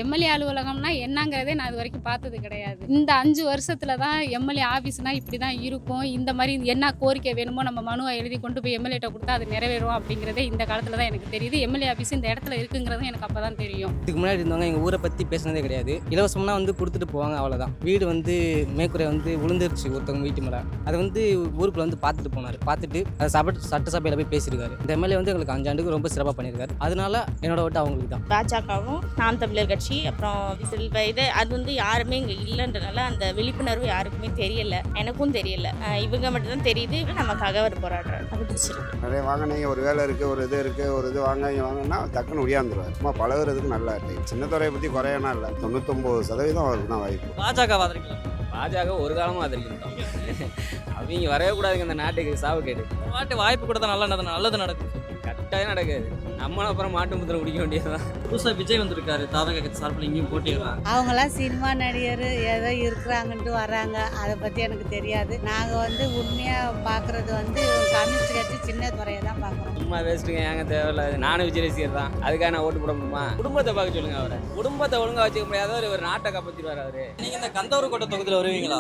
MLA அலுவலகம்னா என்னங்கிறதே நான் இது வரைக்கும் பார்த்தது கிடையாது. இந்த 5 வருஷத்துல தான் எம்எல்ஏ ஆஃபீஸ்னா இப்படி தான் இருக்கும். இந்த மாரி என்ன கோரிக்கை வேணுமோ நம்ம மனுவை எழுதி கொண்டு போய் எம்எல்ஏட்ட குடுத்தா அது நிறைவேறும் அப்படிங்கிறதே இந்த காலத்துல தான் எனக்கு தெரியுது. எம்எல்ஏ ஆஃபீஸ் இந்த இடத்துல இருக்குங்கிறதும் எனக்கு அப்பதான் தெரியும். இதுக்கு முன்னாடி இருந்தவங்க எங்கள் ஊரை பற்றி பேசுனதே கிடையாது. இலவசம்னா வந்து கொடுத்துட்டு போவாங்க, அவ்வளோதான். வீடு வந்து மேற்கூரை வந்து விழுந்துருச்சு ஒருத்தவங்க வீட்டு மேலே. அதை வந்து ஊருக்குள்ள வந்து பார்த்துட்டு போனார். பார்த்துட்டு அதை சட்டசபையில் போய் பேசியிருக்காரு. இந்த எம்எல்ஏ வந்து எங்களுக்கு 5 ஆண்டுக்கு ரொம்ப சிறப்பாக பண்ணியிருக்காரு. அதனால என்னோட ஓட்டு அவங்களுக்கு தான். பாஜகவும் நாம் தமிழர் கட்சி அப்புறம் இது அது வந்து யாருமே இங்கே இல்லைன்றனால அந்த விழிப்புணர்வு யாருக்குமே தெரியல, எனக்கும் தெரியல. இவங்க மட்டும்தான் தெரியுது, நமக்காக அவர் போராடுறாரு. அது பிடிச்சிருக்கு. நிறைய வாங்க நீங்கள் ஒரு வேலை இருக்குது, ஒரு இது இருக்குது, ஒரு இது வாங்க இங்கே வாங்கினா டக்குன்னு ஒடியாந்துருவார். சும்மா பழகுறதுக்கு நல்லா இருக்கு. சின்னத்துறையை பற்றி குறையனா இல்லை, 99% அவருக்கு தான் வாய்ப்பு. பாஜக ஆதரிக்கலாம். பாஜக ஒரு காலமும் ஆதரிக்கணும். அவங்க வரவே கூடாதுங்க இந்த நாட்டுக்கு, சாவு கேடு. நாட்டு வாய்ப்பு கொடுத்தா நல்லது நடக்கும். கட்டாயம் நடக்காது. நம்மளும் அப்புறம் மாட்டு முத்திரை குடிக்க வேண்டியதுதான். புதுசாக விஜய் வந்திருக்காரு, தாவக கட்சி சார்பில் இங்கேயும் போட்டிடுறாங்க. அவங்களாம் சினிமா நடிகர் ஏதோ இருக்கிறாங்கன்ட்டு வராங்க, அதை பற்றி எனக்கு தெரியாது. நாங்கள் வந்து உண்மையாக பார்க்குறது வந்து கம்யூனிஸ்ட் கட்சி சின்ன துறையை தான் பார்க்குறோம். சும்மா வேஸ்ட்டுங்க, ஏங்க தேவையில்ல. நானும் விஜய் ரசிகர் தான், அதுக்காக நான் ஓட்டு போட முடியுமா? குடும்பத்தை பார்க்க சொல்லுங்க. அவரை குடும்பத்தை ஒழுங்காக வச்சுக்க முடியாதவர் ஒரு நாட்டை காப்பாற்றிடுவார் அவரு. நீங்கள் இந்த கந்தவரக்கோட்டை தொகுதியில் வருவீங்களா?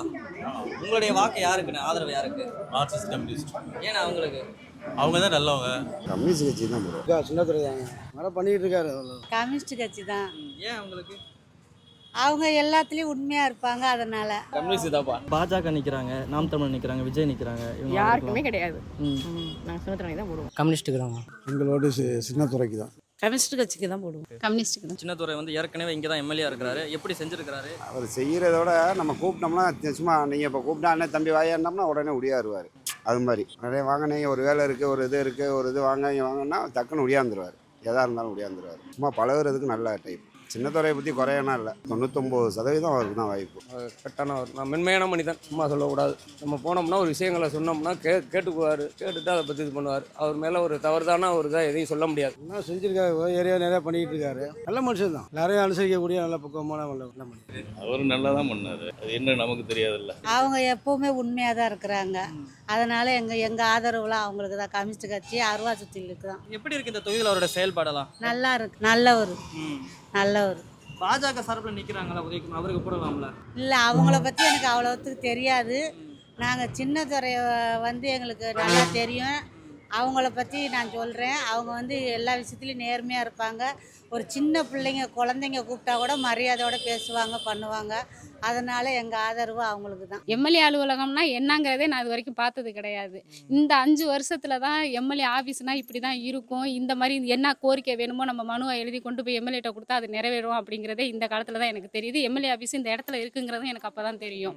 உங்களுடைய வாக்கு யாருக்குன்னு, ஆதரவு யாருக்கு? Marxist communist. ஏன்னா அவங்களுக்கு அவங்க தான் நல்லவங்க. கம்யூனிஸ்ட் கட்சி தான் போடுவோம். சின்னத்துறை தாங்க நல்லா பண்ணிட்டு இருக்காரு. கம்யூனிஸ்ட் கட்சி தான். ஏன் அவங்களுக்கு? அவங்க எல்லாத்துலேயும் உண்மையாக இருப்பாங்க, அதனால் கம்யூனிஸ்ட் தான்ப்பா. பாஜக நிற்கிறாங்க, நாம் தமிழ் நிற்கிறாங்க, விஜய் நிற்கிறாங்க. யாருக்குமே கிடையாது. நாங்கள் சின்னத்துறை தான் போடுவோம். கம்யூனிஸ்ட்டுக்கு தான். எங்களோட சின்னத்துறைக்கு தான். கம்யூனிஸ்ட் கட்சிக்கு தான் போடுவோம். கம்யூனிஸ்ட்டுக்கு தான். சின்னத்துறை வந்து ஏற்கனவே இங்கே தான் எம்எல்ஏ இருக்கிறாரு. எப்படி செஞ்சிருக்கிறாரு? அவர் செய்கிறதோட நம்ம கூப்பிட்டோம்னா சும்மா நீங்கள் இப்போ கூப்பிட்டா அண்ணன் தம்பி வாயாண்டோம்னா உடனே ஒடியாருவார். அது மாதிரி நிறைய வாங்க நீங்கள் ஒரு வேலை இருக்குது, ஒரு இது இருக்குது, ஒரு இது வாங்க இங்கே வாங்கினா டக்குன்னு ஒடியாந்துருவார். எதாக இருந்தாலும் ஒடியாந்துருவார். சும்மா பழகுறதுக்கு நல்ல டைப். சின்னத்துறையை பற்றி குறையனா இல்லை, 99% அவருக்கு தான் வாய்ப்பு. கரெக்டானவர், நான் மென்மையான மனிதன், சும்மா சொல்லக்கூடாது. நம்ம போனோம்னா ஒரு விஷயங்களை சொன்னோம்னா கேட்டுக்குவார். கேட்டுட்டு அதை பற்றி இது பண்ணுவார். அவர் மேலே ஒரு தவறுதான ஒரு இதாக எதையும் சொல்ல முடியாது. என்ன செஞ்சுருக்காரு, ஏரியா நிறையா பண்ணிக்கிட்டு இருக்காரு. நல்ல மனுஷன் தான், நிறைய அனுசரிக்கக்கூடிய நல்ல பக்குவமான நல்ல மனிதன். அவர் நல்லா தான் பண்ணார். அது என்ன நமக்கு தெரியாதுல்ல. அவங்க எப்போவுமே உண்மையாக தான் இருக்கிறாங்க, அதனால் எங்கள் ஆதரவுலாம் அவங்களுக்கு தான். கம்யூனிஸ்ட் கட்சி அருவா சுற்றிலுக்கு தான். எப்படி இருக்கு இந்த தொகுதியில் அவரோட செயல்பாடெல்லாம்? நல்லா இருக்கு, நல்லவர். பாஜக சார்பில் நிற்கிறாங்களா உதயகுமார், அவருக்கு போடலாம்ல? இல்லை, அவங்கள பற்றி எனக்கு அவ்வளோத்துக்கு தெரியாது. நாங்கள் சின்ன துறையை வந்து எங்களுக்கு நல்லா தெரியும். அவங்கள பற்றி நான் சொல்கிறேன். அவங்க வந்து எல்லா விஷயத்துலையும் நேர்மையாக இருப்பாங்க. ஒரு சின்ன பிள்ளைங்க குழந்தைங்க கூப்பிட்டா கூட மரியாதையோடு பேசுவாங்க, பண்ணுவாங்க. அதனால் எங்கள் ஆதரவு அவங்களுக்கு தான். எம்எல்ஏ அலுவலகம்னா என்னங்கிறதே நான் இது வரைக்கும் பார்த்தது கிடையாது. இந்த 5 வருஷத்துல தான் எம்எல்ஏ ஆஃபீஸ்னா இப்படி தான் இருக்கும். இந்த மாதிரி என்ன கோரிக்கை வேணுமோ நம்ம மனுவை எழுதி கொண்டு போய் எம்எல்ஏட்ட கொடுத்தா அது நிறைவேறும் அப்படிங்கிறதே இந்த காலத்தில் தான் எனக்கு தெரியுது. எம்எல்ஏ ஆஃபீஸ் இந்த இடத்துல இருக்குங்கிறதும் எனக்கு அப்போ தான் தெரியும்.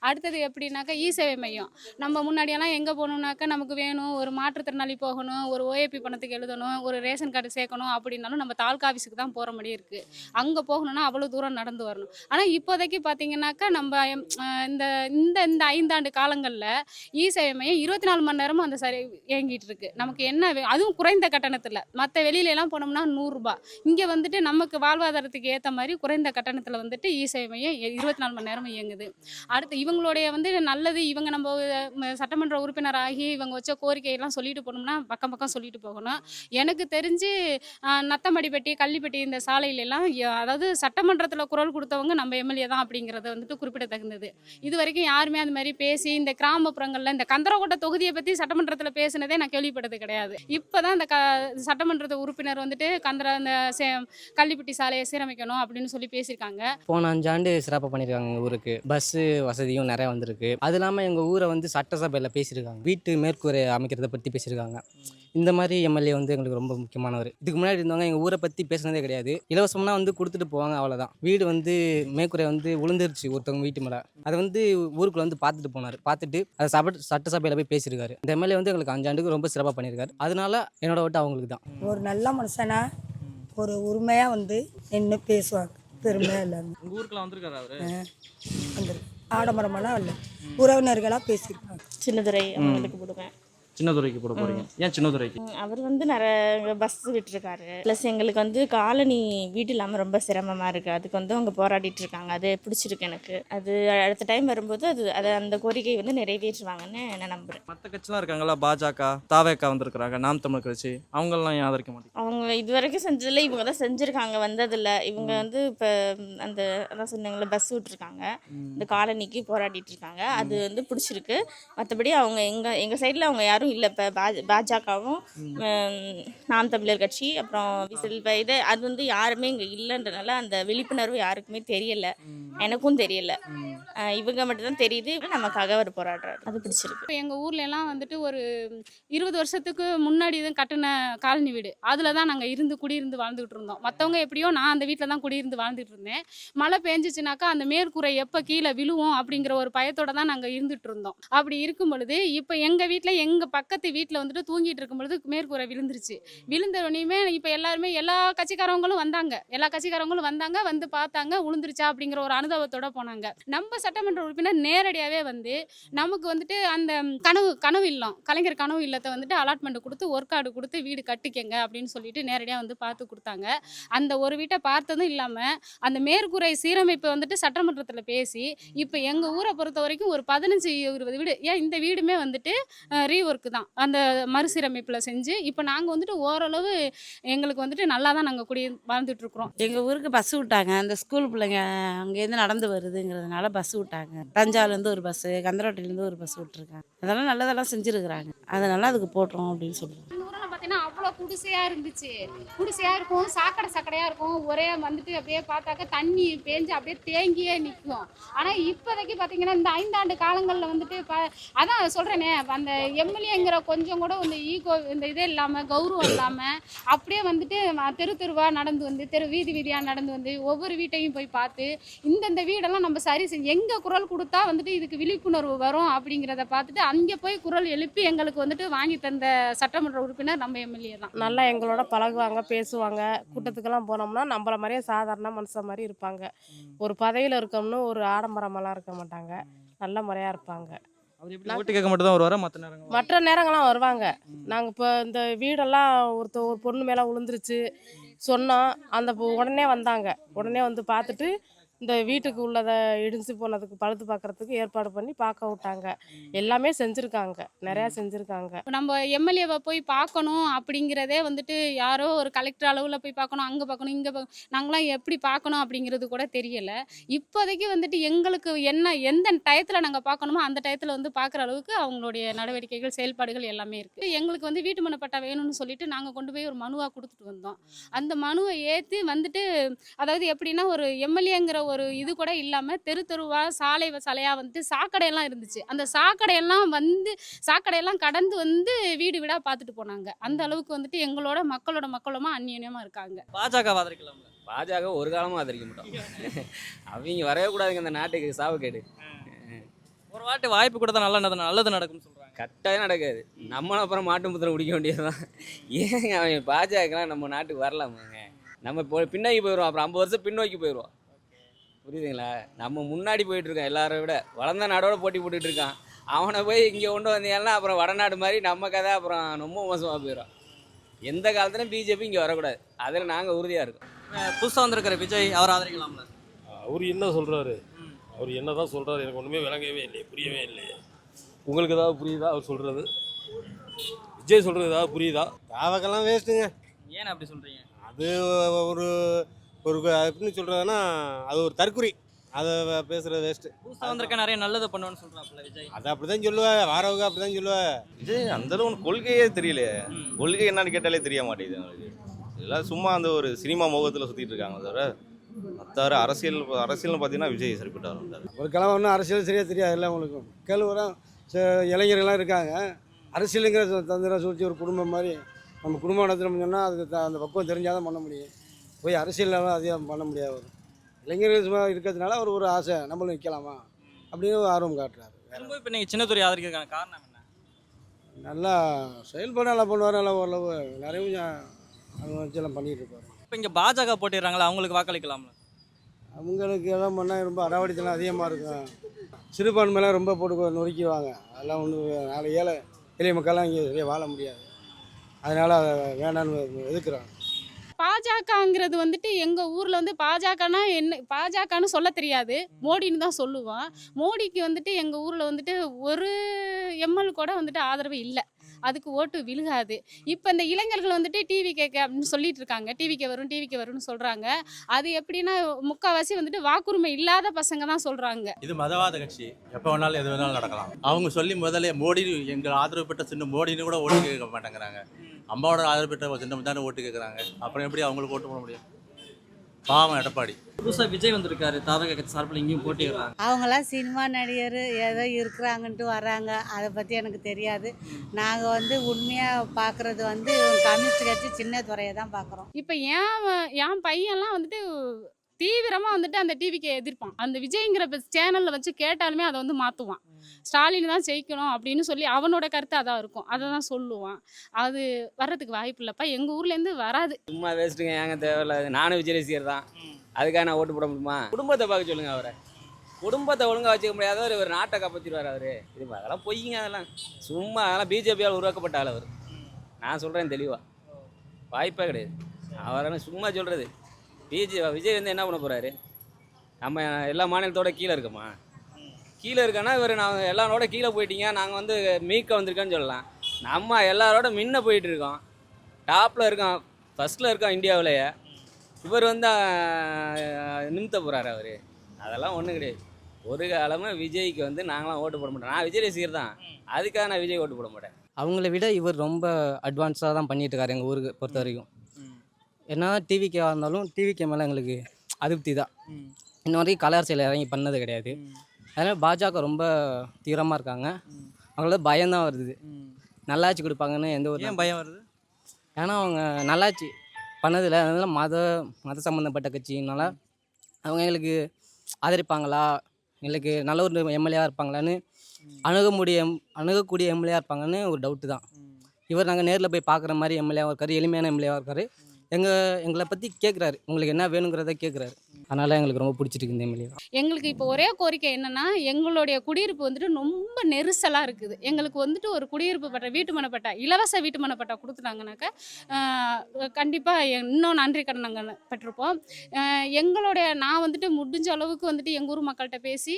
அடுத்தது எப்படின்னாக்கா இ-சேவை மையம். நம்ம முன்னாடியெல்லாம் எங்கே போகணுன்னாக்கா நமக்கு வேணும், ஒரு மாற்றுத்திறனாளி போகணும், ஒரு ஓஏபி பணத்துக்கு எழுதணும், ஒரு ரேஷன் கார்டு சேர்க்கணும் அப்படின்னாலும் நம்ம தாலுக்கா ஆஃபீஸுக்கு தான் போகிற மாதிரி இருக்குது. அங்கே போகணுன்னா அவ்வளோ தூரம் நடந்து வரணும். ஆனால் இப்போதைக்கு பார்த்தீங்கன்னாக்கா நம்ம இந்த இந்த இந்த 5 ஆண்டு காலங்களில் இ-சேவை மையம் 24 மணி நேரமும் அந்த சரி இயங்கிட்டு இருக்கு. நமக்கு என்ன அதுவும் குறைந்த கட்டணத்தில். மற்ற வெளியிலலாம் போனோம்னா 100 ரூபாய். இங்கே வந்துட்டு நமக்கு வாழ்வாதாரத்துக்கு ஏற்ற மாதிரி குறைந்த கட்டணத்தில் வந்துட்டு இ-சேவை மையம் 24 மணி நேரமும் இயங்குது. அடுத்து இவங்களுடைய வந்து நல்லது, இவங்க நம்ம சட்டமன்ற உறுப்பினர் ஆகி இவங்க வச்ச கோரிக்கையெல்லாம் சொல்லிட்டு போனோம்னா பக்கம் பக்கம் சொல்லிட்டு போகணும். எனக்கு தெரிஞ்சு நத்தமடிப்பட்டி, கள்ளிப்பட்டி இந்த சாலையிலெல்லாம் அதாவது சட்டமன்றத்தில் குரல் கொடுத்தவங்க நம்ம எம்எல்ஏ தான் அப்படிங்கிறத வந்துட்டு குறிப்பிடத்தகுந்தது. இது வரைக்கும் யாருமே அந்த மாதிரி பேசி இந்த கிராமப்புறங்களில் இந்த கந்தரக்கோட்டை தொகுதியை பற்றி சட்டமன்றத்தில் பேசினதே நான் கேள்விப்பட்டது கிடையாது. இப்போ தான் இந்த சட்டமன்ற உறுப்பினர் வந்துட்டு இந்த கள்ளிப்பட்டி சாலையை சீரமைக்கணும் அப்படின்னு சொல்லி பேசியிருக்காங்க. போன 5 ஆண்டு சிறப்பாக பண்ணியிருக்காங்க. எங்கள் ஊருக்கு பஸ்ஸு வசதியும் நிறையா வந்திருக்கு. அது இல்லாமல் எங்கள் ஊரை வந்து சட்டசபையில் பேசியிருக்காங்க. வீட்டு மேற்கூரை அமைக்கிறத பற்றி பேசியிருக்காங்க. இந்த மாதிரி எம்எல்ஏ வந்து எங்களுக்கு ரொம்ப முக்கியமானவர். இதுக்கு முன்னாடி இருந்தவங்க எங்கள் ஊரை பற்றி பேசுனதே கிடையாது. இலவசம்னா வந்து கொடுத்துட்டு போவாங்க, அவ்வளோதான். வீடு வந்து மேற்கூரை வந்து விழுந்துருச்சு ஒருத்தவங்க வீட்டு மேலே. அதை வந்து ஊருக்குள்ள வந்து பார்த்துட்டு போனார். பார்த்துட்டு அதை சட்டசபையில் போய் பேசியிருக்காரு. இந்த எம்எல்ஏ வந்து எங்களுக்கு 5 ஆண்டுக்கு ரொம்ப சிறப்பாக பண்ணியிருக்காரு. அதனால என்னோட ஓட்டு அவங்களுக்கு தான். ஒரு நல்ல மனுஷனா, ஒரு உரிமையாக வந்து நின்று பேசுவாங்க, பெருமையாக இல்லாமல். உங்கள் ஊருக்குலாம் வந்திருக்காரு அவரு? வந்துருக்கு. ஆடம்பரமெல்லாம் இல்லை, உறவினர்களாக பேசியிருக்காங்க. சின்னதுரை அவங்களுக்கு போடுவேன். சின்னதுரைக்கு போட போறீங்க. ஏன் சின்னதுரைக்கு? அவர் வந்து நிறைய பஸ் விட்டுருக்காரு. ப்ளஸ் எங்களுக்கு வந்து காலனி வீடு இல்லாமல் ரொம்ப சிரமமாக இருக்குது. அதுக்கு வந்து அவங்க போராடிட்டு இருக்காங்க. அது பிடிச்சிருக்கு எனக்கு. அது அடுத்த டைம் வரும்போது அது அந்த கோரிக்கை வந்து நிறைவேற்றுவாங்கன்னு நான் நம்புகிறேன். மற்ற கட்சிலாம் இருக்காங்களா, பாஜக, தாவேக்கா வந்திருக்கிறாங்க, நாம் தமிழர் கட்சி, அவங்கெல்லாம் ஏன் ஆதரிக்க மாட்டேங்க? அவங்க இது வரைக்கும் செஞ்சதில்ல, இவங்க தான் செஞ்சுருக்காங்க வந்ததில்ல. இவங்க வந்து இப்போ அந்த அதான் சொன்னாங்களே பஸ் விட்டுருக்காங்க, இந்த காலனிக்கு போராடிட்டு இருக்காங்க. அது வந்து பிடிச்சிருக்கு. மற்றபடி அவங்க எங்கள் சைடில் அவங்க யாரும் இல்லை. இப்போ பாஜகவும் நாம் தமிழர் கட்சி அப்புறம் இது அது வந்து யாருமே இங்கே இல்லைன்றனால அந்த விழிப்புணர்வு யாருக்குமே தெரியல, எனக்கும் தெரியல. இவங்க மட்டும்தான் தெரியுது, நமக்காக அவர் போராடுறாரு. அது பிடிச்சிருக்கு. இப்போ எங்கள் ஊர்ல எல்லாம் வந்துட்டு ஒரு 20 வருஷத்துக்கு முன்னாடி தான் கட்டின காலனி வீடு, அதில் தான் நாங்கள் குடியிருந்து வாழ்ந்துகிட்டு இருந்தோம். மற்றவங்க எப்படியோ நான் அந்த வீட்டில் தான் குடியிருந்து வாழ்ந்துட்டு இருந்தேன். மழை பெஞ்சிச்சுனாக்கா அந்த மேற்கூரை எப்போ கீழே விழுவோம் அப்படிங்கிற ஒரு பயத்தோட தான் நாங்கள் இருந்துட்டு இருந்தோம். அப்படி இருக்கும் பொழுது இப்போ எங்கள் வீட்டில் எங்கள் பக்கத்து வீட்டில் வந்துட்டு தூங்கிட்டு இருக்கும் பொழுது மேற்கூரை விழுந்துருச்சு. விழுந்தவனையுமே இப்போ எல்லாருமே எல்லா கட்சிக்காரவங்களும் வந்தாங்க, வந்து பார்த்தாங்க, விழுந்துருச்சா அப்படிங்கிற ஒரு அனுபவத்தோட போனாங்க. நம்ம சட்டமன்ற உறுப்பினர் நேரடியாகவே வந்து நமக்கு வந்துட்டு அந்த கனவு இல்லம், கலைஞர் கனவு இல்லத்தை வந்துட்டு அலாட்மெண்ட் கொடுத்து ஒர்க் ஆர்டு கொடுத்து வீடு கட்டிக்கங்க அப்படின்னு சொல்லிட்டு நேரடியாக வந்து பார்த்து கொடுத்தாங்க. அந்த ஒரு வீட்டை பார்த்ததும் இல்லாமல் அந்த மேற்கூரை சீரமைப்பை வந்துட்டு சட்டமன்றத்தில் பேசி இப்போ எங்கள் ஊரை பொறுத்த வரைக்கும் ஒரு 15-20 வீடு, ஏன் இந்த வீடுமே வந்துட்டு ரீஒர்க்கு தான், அந்த மறுசீரமைப்பில் செஞ்சு இப்போ நாங்கள் வந்துட்டு ஓரளவு எங்களுக்கு வந்துட்டு நல்லா தான் நாங்கள் வாழ்ந்துட்டு இருக்கிறோம். எங்கள் ஊருக்கு பஸ் விட்டாங்க. அந்த ஸ்கூல் பிள்ளைங்க அங்கேருந்து நடந்து வருதுங்கிறதுனால பஸ் விட்டாங்க. தஞ்சாவூர்லேருந்து ஒரு பஸ்ஸு, கந்தரோட்டிலேருந்து ஒரு பஸ் விட்டுருக்காங்க. அதெல்லாம் நல்லதெல்லாம் செஞ்சுருக்குறாங்க. அதனால அதுக்கு போட்டோம் அப்படின்னு சொல்லுவாங்க. எங்கள் ஊரில் பார்த்தீங்கன்னா அவ்வளோ குடிசையாக இருந்துச்சு. குடிசையாக இருக்கும், சாக்கடையாக இருக்கும். ஒரே வந்துட்டு அப்படியே பார்த்தாக்க தண்ணி பேஞ்சு அப்படியே தேங்கியே நிற்கும். ஆனால் இப்போதைக்கு பார்த்தீங்கன்னா இந்த 5 ஆண்டு காலங்களில் வந்துட்டு அதான் சொல்கிறேனே, அந்த எம்எல்ஏங்கிற கொஞ்சம் கூட இந்த ஈகோ இந்த இதே இல்லாமல் கௌரவம் இல்லாமல் அப்படியே வந்துட்டு தெருவாக நடந்து வந்து வீதியாக நடந்து வந்து ஒவ்வொரு வீட்டையும் போய் பார்த்து இந்தந்த வீடெல்லாம் நம்ம சரி செஞ்சு எங்கே குரல் கொடுத்தா வந்துட்டு இதுக்கு விழிப்புணர்வு வரும் அப்படிங்கிறத பார்த்துட்டு அங்கே போய் குரல் எழுப்பி எங்களுக்கு வந்துட்டு வாங்கி தந்த சட்டமன்ற உறுப்பினர் நம்ம எம்எல்ஏ தான். நல்லா எங்களோட பழகுவாங்க, பேசுவாங்க. கூட்டத்துக்கெல்லாம் போனோம்னா நம்மள மாதிரியே சாதாரண மனுஷன் மாதிரி இருப்பாங்க. ஒரு பதவியில் இருக்கோம்னு ஒரு ஆடம்பரமெல்லாம் இருக்க மாட்டாங்க, நல்ல முறையாக இருப்பாங்க. அவர் எப்படி ஓட்டு கேட்க மட்டும் தான் வருவாரா, மற்ற நேரங்கள்லாம் வருவாங்க. நாங்கள் இப்போ இந்த வீடெல்லாம் ஒரு பொண்ணு மேலே விழுந்துருச்சு சொன்னோம், அந்த உடனே வந்தாங்க. உடனே வந்து பார்த்துட்டு இந்த வீட்டுக்கு உள்ளதை இடிஞ்சு போனதுக்கு பழுது பார்க்குறதுக்கு ஏற்பாடு பண்ணி பார்க்க விட்டாங்க. எல்லாமே செஞ்சுருக்காங்க, நிறையா செஞ்சுருக்காங்க. நம்ம எம்எல்ஏவை போய் பார்க்கணும் அப்படிங்கிறதே வந்துட்டு யாரோ ஒரு கலெக்டர் அளவில் போய் பார்க்கணும், அங்கே பார்க்கணும், இங்கே நாங்களாம் எப்படி பார்க்கணும் அப்படிங்கிறது கூட தெரியலை. இப்போதைக்கு வந்துட்டு எங்களுக்கு எந்த டயத்தில் நாங்கள் பார்க்கணுமோ அந்த டயத்தில் வந்து பார்க்குற அளவுக்கு அவங்களுடைய நடவடிக்கைகள் செயல்பாடுகள் எல்லாமே இருக்குது. எங்களுக்கு வந்து வீட்டு மனை பட்டா வேணும்னு சொல்லிட்டு நாங்கள் கொண்டு போய் ஒரு மனுவாக கொடுத்துட்டு வந்தோம். அந்த மனுவை ஏற்றி வந்துட்டு அதாவது எப்படின்னா ஒரு எம்எல்ஏங்கிற ஒரு இது கூட இல்லாமல் தெருவா சாலையாக வந்துட்டு சாக்கடையெல்லாம் இருந்துச்சு. அந்த சாக்கடையெல்லாம் கடந்து வந்து வீடு வீடாக பார்த்துட்டு போனாங்க. அந்த அளவுக்கு வந்துட்டு எங்களோட மக்களுமா அந்நியமாக இருக்காங்க. பாஜக ஆதரிக்கலாம்ல? பாஜக ஒரு காலமும் ஆதரிக்க மாட்டோம். அவங்க வரவே கூடாதுங்க இந்த நாட்டுக்கு, சாவுக்கேடு. ஒரு வாட்டி வாய்ப்பு கொடுத்தா நல்லது நடக்கும்னு சொல்கிறாங்க. கட்டாயம் நடக்காது. நம்மளும் அப்புறம் மாட்டு முத்திரம் குடிக்க வேண்டியதுதான். ஏங்க அவன் பாஜகலாம் நம்ம நாட்டுக்கு வரலாமாங்க? நம்ம இப்போ பின்னாடி போயிடுவோம், அப்புறம் 50 வருஷம் பின்னோக்கி போயிடுவோம். புரியுதுங்களா? நம்ம முன்னாடி போயிட்டுருக்கோம், எல்லாரை விட வளர்ந்த நாடோட போட்டி போட்டுட்டு இருக்கான். அவனை போய் இங்கே கொண்டு வந்தீங்கன்னா அப்புறம் வடநாடு மாதிரி நம்ம கதை அப்புறம் ரொம்ப மோசமாக போயிடும். எந்த காலத்துலையும் பிஜேபி இங்கே வரக்கூடாது, அதில் நாங்கள் உறுதியாக இருக்கோம். புதுசாக வந்திருக்கிற விஜய், அவர் ஆதரிக்கலாம்ல? அவர் என்ன சொல்கிறாரு, அவர் என்ன தான் சொல்கிறாரு, எனக்கு ஒன்றுமே விளங்கவே இல்லையே, புரியவே இல்லையே. உங்களுக்கு ஏதாவது புரியுதா அவர் சொல்கிறது? விஜய் சொல்கிறது ஏதாவது புரியுதா? தாவக்கெல்லாம் வேஸ்ட்டுங்க. ஏன் அப்படி சொல்கிறீங்க? அது ஒரு எப்படின்னு சொல்கிறதுனா அது ஒரு தற்குறி, அதை பேசுகிறது வேஸ்ட்டு. புதுசாக வந்திருக்க நிறைய நல்லது பண்ணுவேன்னு சொல்கிறாப்புல விஜய். அதை அப்படி தான் சொல்லுவேன், வாரவுக்கு அப்படி தான் சொல்லுவேன். விஜய் அந்தளவு ஒன்று கொள்கையே தெரியலையே. கொள்கை என்னன்னு கேட்டாலே தெரிய மாட்டேங்குது அவங்களுக்கு. இதெல்லாம் சும்மா அந்த ஒரு சினிமா முகத்தில் சுற்றிட்டு இருக்காங்க தவிர அரசியல்னு பார்த்தீங்கன்னா விஜய் சரிப்பட்டு வந்தார். அவருக்கெல்லாம் ஒன்றும் அரசியல் சரியாக தெரியாது. இல்லை அவங்களுக்கும் கேள்வரம் இளைஞர்கள்லாம் இருக்காங்க. அரசியலுங்கிற தந்திர சூழ்ச்சி ஒரு குடும்பம் மாதிரி நம்ம குடும்பம் நடத்துகிறோம்னு சொன்னால் அதுக்கு அந்த பக்குவம் தெரிஞ்சால் தான் பண்ண முடியும். போய் அரசியல்லாம் அதிகம் பண்ண முடியாது. இளைஞர்கள் சும்மா இருக்கிறதுனால ஒரு ஆசை, நம்மளும் நிற்கலாமா அப்படின்னு ஒரு ஆர்வம் காட்டுறாரு. இப்போ நீங்கள் சின்னத்துறை ஆதரிக்கிறதுக்கான காரணம் என்ன? நல்லா செயல்பாடு நல்லா பண்ணுவார், நல்லா ஓரளவு நிறைய அதை வச்செல்லாம் பண்ணிகிட்டு இருப்பார். இப்போ இங்கே பாஜக போட்டிடுறாங்களா, அவங்களுக்கு வாக்களிக்கலாம்ல? அவங்களுக்கு எல்லாம் பண்ணால் ரொம்ப அடாவடித்தனம் அதிகமாக இருக்கும். சிறுபான்மையெல்லாம் ரொம்ப போட்டு நொறுக்கிடுவாங்க. அதெல்லாம் ஒன்று 4 ஏழை எளிய மக்கள்லாம் இங்கே வாழ முடியாது. அதனால் அதை வேண்டான்னு எதுக்குறாங்க. பாஜகங்கிறது வந்துட்டு எங்கள் ஊரில் வந்து பாஜகனா என்ன, பாஜகன்னு சொல்ல தெரியாது, மோடின்னு தான் சொல்லுவோம். மோடிக்கு வந்துட்டு எங்கள் ஊரில் வந்துட்டு ஒரு எம்எல் கூட வந்துட்டு ஆதரவு இல்லை, அதுக்கு ஓட்டு விழுகாது. இப்போ இந்த இளைஞர்கள் வந்துட்டு டிவி கேட்க அப்படின்னு சொல்லிட்டு இருக்காங்க, டிவிக்கு வரும்னு சொல்கிறாங்க. அது எப்படின்னா முக்கால்வாசி வந்துட்டு வாக்குரிமை இல்லாத பசங்க தான் சொல்கிறாங்க. இது மதவாத கட்சி, எப்போ வேணாலும் எது வேணாலும் நடக்கலாம். அவங்க சொல்லி முதல்ல மோடி எங்கள் ஆதரவு பெற்ற சின்ன மோடின்னு கூட ஓட்டு கேட்க மாட்டேங்கிறாங்க. அம்மாவோட ஆதரவு பெற்ற சின்னம் தானே ஓட்டு கேட்குறாங்க. அப்புறம் எப்படி அவங்களுக்கு ஓட்டு போட முடியும்? பாவம் எடப்பாடி. புதுசாக விஜய் வந்திருக்காரு, தாவக கட்சி சார்பில் இங்கேயும் போட்டிடுறாங்க. அவங்களாம் சினிமா நடிகர் ஏதோ இருக்கிறாங்கன்ட்டு வராங்க, அதை பற்றி எனக்கு தெரியாது. நாங்கள் வந்து உண்மையாக பார்க்குறது வந்து கம்யூனிஸ்ட் கட்சி சின்ன துறையை தான் பார்க்குறோம். இப்போ என் பையன்லாம் வந்துட்டு தீவிரமாக வந்துட்டு அந்த டிவிக்கு எதிர்ப்பான். அந்த விஜய்ங்கிற சேனலில் வச்சு கேட்டாலுமே அதை வந்து மாற்றுவான். ஸ்டாலின் தான் ஜெயிக்கணும் அப்படின்னு சொல்லி அவனோட கருத்து அதான் இருக்கும், அதை தான் சொல்லுவான். அது வர்றதுக்கு வாய்ப்பு இல்லைப்பா, எங்கள் ஊர்லேருந்து வராது. சும்மா வேஸ்ட்டுங்க, ஏங்க தேவையில்லாது. நானும் விஜய் ரசிகர் தான், அதுக்காக நான் ஓட்டு போட முடியுமா? குடும்பத்தை பார்க்க சொல்லுங்கள் அவரை. குடும்பத்தை ஒழுங்காக வச்சுக்க முடியாதவர் ஒரு நாட்டை காப்பாற்றிடுவார் அவர். இது அதெல்லாம் பொய்யுங்க, அதெல்லாம் சும்மா. அதெல்லாம் பிஜேபியால் உருவாக்கப்பட்ட ஆள் அவர். நான் சொல்கிறேன் தெளிவாக, வாய்ப்பே கிடையாது. அவரெல்லாம் சும்மா சொல்கிறது. விஜய் வந்து என்ன பண்ண போகிறாரு? நம்ம எல்லா மாநிலத்தோட கீழே இருக்கோமா? கீழே இருக்கோன்னா இவர் நாங்கள் எல்லாரோட கீழே போயிட்டீங்க, நாங்கள் வந்து மீக்க வந்திருக்கோன்னு சொல்லலாம். நம்ம எல்லாரோட முன்ன போயிட்டு இருக்கோம், டாப்பில் இருக்கோம், ஃபஸ்ட்டில் இருக்கோம் இந்தியாவிலேயே. இவர் வந்து நிமித்த போகிறாரு அவர். அதெல்லாம் ஒன்றும் கிடையாது. ஒரு காலமாக விஜய்க்கு வந்து நாங்களாம் ஓட்டு போட மாட்டோம். நான் விஜய் ரசிகர் தான், அதுக்காக நான் விஜய் ஓட்டு போட மாட்டேன். அவங்கள விட இவர் ரொம்ப அட்வான்ஸாக தான் பண்ணிட்டு இருக்காரு எங்கள் ஊருக்கு பொறுத்த வரைக்கும். என்ன டிவிக்கே இருந்தாலும் டிவிக்கு மேலே எங்களுக்கு அதிருப்தி தான். இன்ன வரைக்கும் கலர் செயல் இறங்கி பண்ணது கிடையாது. அதனால் பாஜக ரொம்ப தீவிரமாக இருக்காங்க. அவங்கள பயம்தான் வருது. நல்லாட்சி கொடுப்பாங்கன்னு எந்த ஒரு ஏன் பயம் வருது? ஏன்னா அவங்க நல்லாட்சி பண்ணதில்லை. அதனால மத சம்மந்தப்பட்ட கட்சினால அவங்க எங்களுக்கு ஆதரிப்பாங்களா, எங்களுக்கு நல்ல ஒரு எம்எல்ஏவாக இருப்பாங்களான்னு அணுகக்கூடிய எம்எல்ஏவாக இருப்பாங்கன்னு ஒரு டவுட்டு தான். இவர் நாங்கள் நேரில் போய் பார்க்குற மாதிரி எம்எல்ஏவாக இருக்கார், எளிமையான எம்எல்ஏவாக இருக்கார். எங்களை பற்றி கேட்குறாரு, உங்களுக்கு என்ன வேணுங்கிறத கேட்குறாரு. அதனால் எங்களுக்கு ரொம்ப பிடிச்சிருக்கு இந்த எம்எல்ஏ. எங்களுக்கு இப்போ ஒரே கோரிக்கை என்னன்னா, எங்களுடைய குடியிருப்பு வந்துட்டு ரொம்ப நெரிசலாக இருக்குது. எங்களுக்கு வந்துட்டு ஒரு குடியிருப்பு பட்டா, வீட்டுமனை பட்டா, இலவச வீட்டுமனை பட்டா கொடுத்துட்டாங்கனாக்கா கண்டிப்பாக இன்னும் நன்றி கடன் நாங்கள் பெற்றிருப்போம். நான் வந்துட்டு முடிஞ்ச அளவுக்கு வந்துட்டு எங்கள் ஊர் மக்கள்கிட்ட பேசி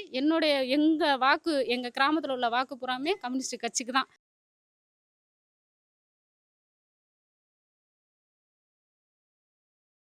எங்கள் கிராமத்தில் உள்ள வாக்கு பூராமே கம்யூனிஸ்ட் கட்சிக்கு தான்.